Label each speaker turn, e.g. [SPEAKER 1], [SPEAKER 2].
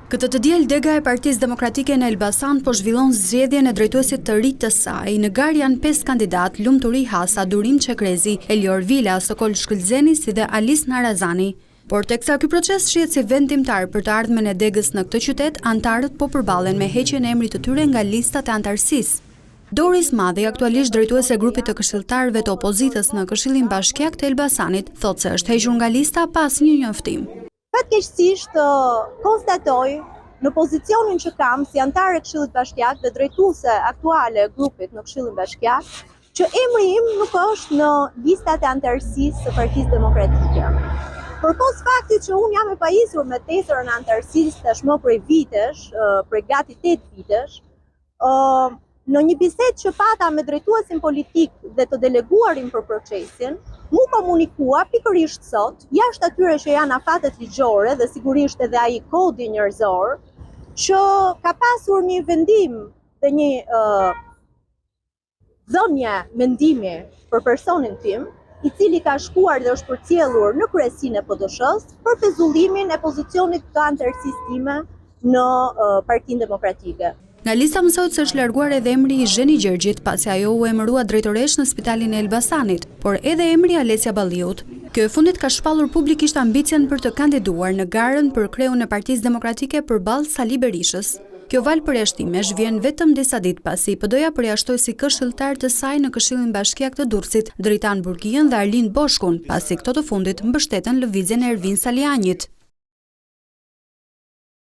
[SPEAKER 1] Këtë të diel dega e Partisë Demokratike në Elbasan po zhvillon zgjedhjen e drejtuesit të ri të saj. Në gar janë 5 kandidat: Lumturi Hasa, Durim Çekrezi, Elior Vila, Sokol Shkëlzeni si dhe Alis Narazani. Por teksa ky proces shihet si vendimtar për të ardhmen e degës në këtë qytet, antarët po përballen me heqjen e emrit të tyre nga listat e antarësisë. Doris Madhi, aktualisht drejtuese e grupit të këshilltarëve të opozitës në Këshillin Bashkiak të Elbasanit, thotë se është hequr nga lista pas një njoftim.
[SPEAKER 2] Fatkeqësisht konstatoj në pozicionin që kam si antar e Këshillit Bashkiak dhe drejtuese aktuale e grupit në Këshillin Bashkiak, që emri im nuk është në listat e antarësisë së Partisë Demokratike. Përpos faktit që unë jam e pajisur me tesërën e antarësisë tashmë prej vitesh, prej gati 8 vitesh, në një bisedë që pata me drejtuesin politik dhe të deleguarin për procesin, mu komunikua pikërisht sot, jashtë atyre që janë afatet ligjore dhe sigurisht edhe ai kodi njerëzor, që ka pasur një vendim dhe një dhënie mendimi për personin tim, i cili ka shkuar dhe është përcjellur në kryesinë e PD-s për pezullimin e pozicionit të antarësisë time në Partinë Demokratike.
[SPEAKER 1] Nga lista mësohet se është larguar edhe emri i Zheni Gjergjit, pasi ajo u emërua drejtoresh në Spitalin e Elbasanit, por edhe emri Alecia Balliut. Kjo e fundit ka shpallur publikisht ambicien për të kandiduar në garën për kreun e Partisë Demokratike përballë Sali Berishës. Kjo valë përjashtimesh vjen vetëm disa ditë pasi PD-ja përjashtoi si këshilltar të saj në Këshillin Bashkiak të Durrësit Dritan Burgiën dhe Arlind Boshkun, pasi këto të fundit mbështeten lëvizjen e Ervin Salianjit.